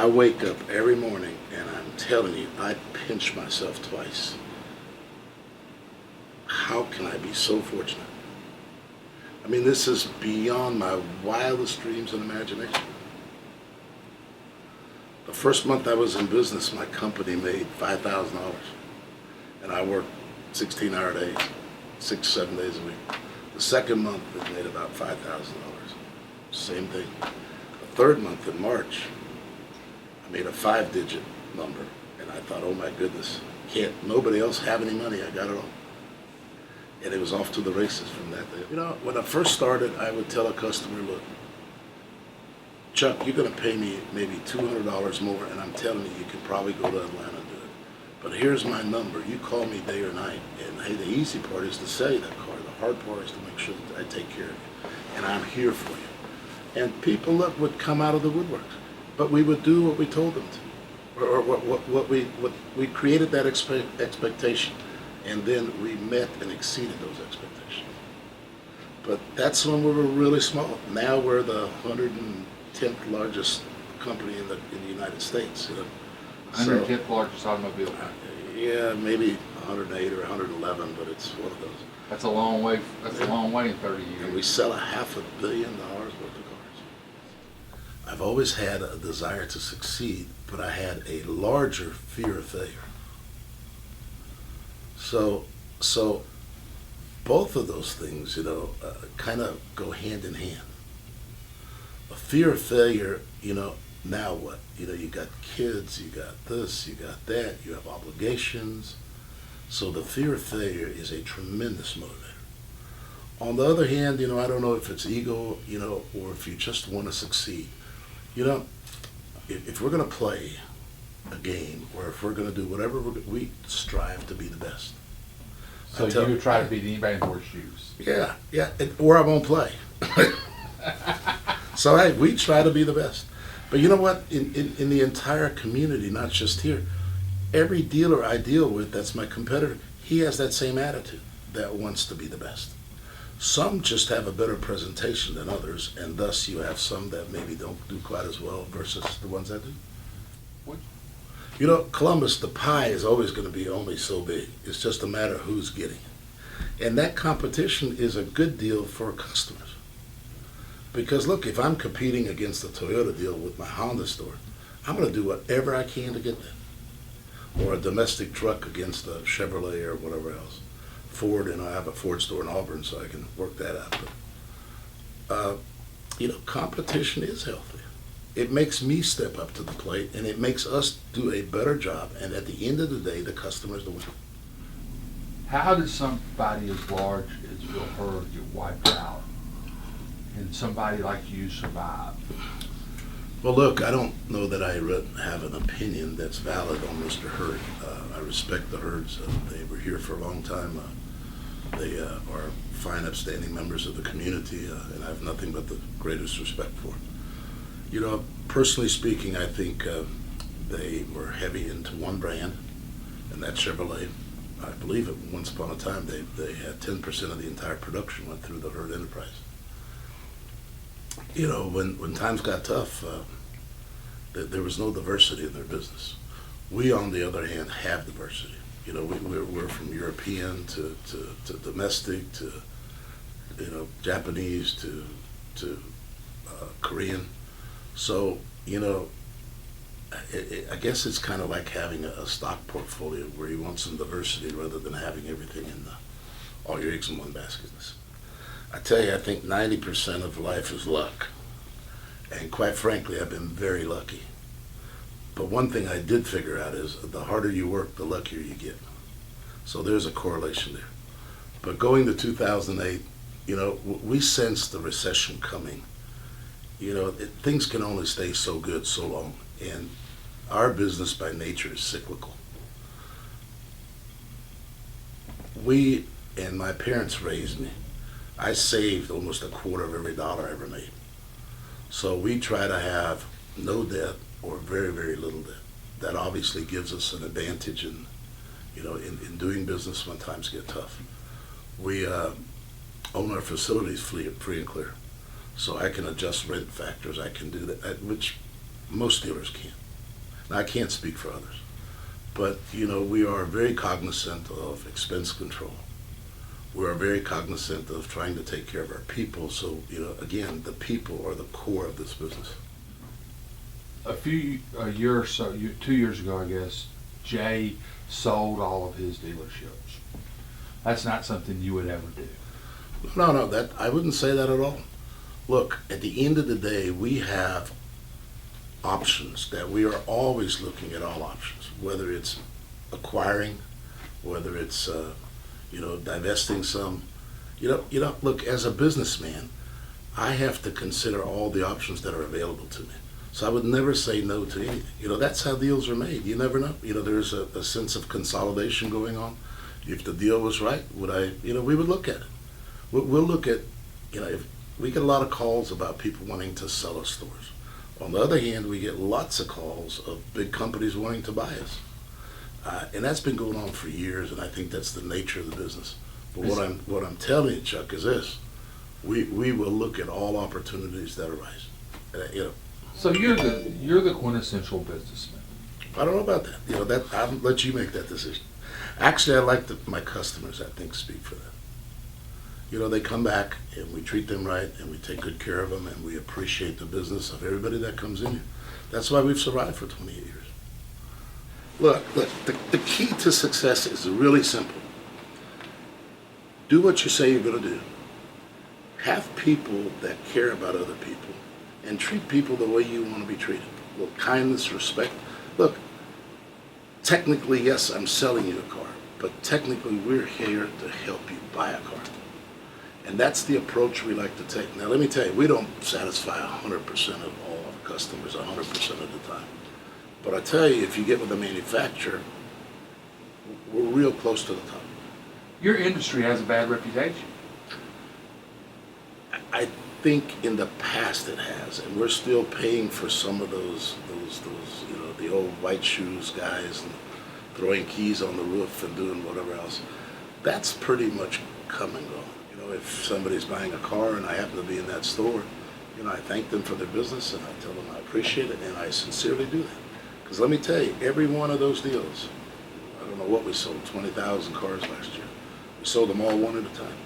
I wake up every morning and I'm telling you, I pinch myself twice. How can I be so fortunate? I mean, this is beyond my wildest dreams and imagination. The first month I was in business, my company made $5,000. And I worked 16-hour days, 6, 7 days a week. The second month it made about $5,000. Same thing. The third month in March, I made a 5-digit number. And I thought, oh my goodness, can't nobody else have any money? I got it all. And it was off to the races from that day. You know, when I first started, I would tell a customer, look, Chuck, you're going to pay me maybe $200 more, and I'm telling you, you could probably go to Atlanta and do it. But here's my number. You call me day or night. And hey, the easy part is to sell you that car. The hard part is to make sure that I take care of you. And I'm here for you. And people, look, would come out of the woodwork. But we would do what we told them to. Or what we created that expectation. And then we met and exceeded those expectations. But that's when we were really small. Now we're the 110th largest company in the United States. You know? 110th largest automobile company. Yeah, maybe 108 or 111, but it's one of those. That's a long way. That's a long way in 30 years. And we sell $500 million worth of cars. I've always had a desire to succeed, but I had a larger fear of failure. So both of those things, you know, kind of go hand in hand. A fear of failure, you know, now what? You know, you got kids, you got this, you got that, you have obligations. So the fear of failure is a tremendous motivator. On the other hand, you know, I don't know if it's ego, you know, or if you just want to succeed. You know, if we're going to play a game, or if we're going to do whatever, we strive to be the best. So you would try to beat anybody in horseshoes? Yeah, or I won't play. So hey, we try to be the best. But you know what? In the entire community, not just here, every dealer I deal with that's my competitor, he has that same attitude, that wants to be the best. Some just have a better presentation than others, and thus you have some that maybe don't do quite as well versus the ones that do. What? You know, Columbus, the pie is always going to be only so big. It's just a matter of who's getting it. And that competition is a good deal for customers. Because look, if I'm competing against a Toyota deal with my Honda store, I'm going to do whatever I can to get that. Or a domestic truck against a Chevrolet or whatever else. Ford, and I have a Ford store in Auburn, so I can work that out. But, you know, competition is healthy. It makes me step up to the plate, and it makes us do a better job. And at the end of the day, the customer's the winner. How did somebody as large as Bill Hurd get wiped out, and somebody like you survive? Well, look, I don't know that I have an opinion that's valid on Mr. Hurd. I respect the Hurds. They were here for a long time. They are fine, upstanding members of the community, and I have nothing but the greatest respect for them. You know, personally speaking, I think they were heavy into one brand, and that's Chevrolet. I believe at once upon a time they had 10% of the entire production went through the Hurd enterprise. You know, when times got tough, there was no diversity in their business. We, on the other hand, have diversity. You know, we're from European to domestic to, you know, Japanese to Korean. So, you know, I guess it's kind of like having a stock portfolio where you want some diversity rather than having everything in all your eggs in one basket. I tell you, I think 90% of life is luck. And quite frankly, I've been very lucky. But one thing I did figure out is the harder you work, the luckier you get. So there's a correlation there. But going to 2008, you know, we sensed the recession coming. You know, things can only stay so good so long. And our business by nature is cyclical. We, and my parents raised me, I saved almost a quarter of every dollar I ever made. So we try to have no debt or very, very little debt. That obviously gives us an advantage in, you know, in doing business when times get tough. We own our facilities free and clear. So I can adjust rent factors. I can do that, which most dealers can't. Now, I can't speak for others, but, you know, we are very cognizant of expense control. We are very cognizant of trying to take care of our people. So, you know, again, the people are the core of this business. A year or so, 2 years ago, I guess, Jay sold all of his dealerships. That's not something you would ever do. No, that I wouldn't say that at all. Look, at the end of the day, we have options that we are always looking at all options, whether it's acquiring, whether it's divesting some. Look, as a businessman, I have to consider all the options that are available to me. So I would never say no to anything. That's how deals are made. You never know. There's a sense of consolidation going on. If the deal was right, we would look at it. We'll look at, if we get a lot of calls about people wanting to sell us stores. On the other hand, we get lots of calls of big companies wanting to buy us. And that's been going on for years, and I think that's the nature of the business. But what I'm telling you, Chuck, is this: we will look at all opportunities that arise. So you're the quintessential businessman. I don't know about that. I'll let you make that decision. Actually, I like my customers, I think, speak for them. They come back and we treat them right and we take good care of them and we appreciate the business of everybody that comes in here. That's why we've survived for 28 years. Look, the key to success is really simple. Do what you say you're going to do. Have people that care about other people and treat people the way you want to be treated. With kindness, respect. Look, technically, yes, I'm selling you a car, but technically we're here to help you buy a car. And that's the approach we like to take. Now, let me tell you, we don't satisfy 100% of all our customers 100% of the time. But I tell you, if you get with the manufacturer, we're real close to the top. Your industry has a bad reputation. I think in the past it has, and we're still paying for some of those the old white shoes guys and throwing keys on the roof and doing whatever else. That's pretty much come and gone. If somebody's buying a car and I happen to be in that store, I thank them for their business and I tell them I appreciate it, and I sincerely do that. Because let me tell you, every one of those deals, I don't know what we sold, 20,000 cars last year. We sold them all one at a time.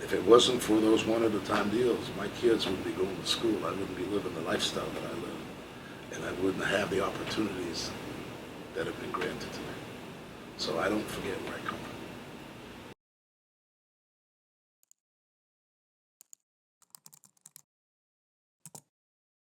If it wasn't for those one at a time deals, my kids wouldn't be going to school. I wouldn't be living the lifestyle that I live. And I wouldn't have the opportunities that have been granted to me. So I don't forget where I come from.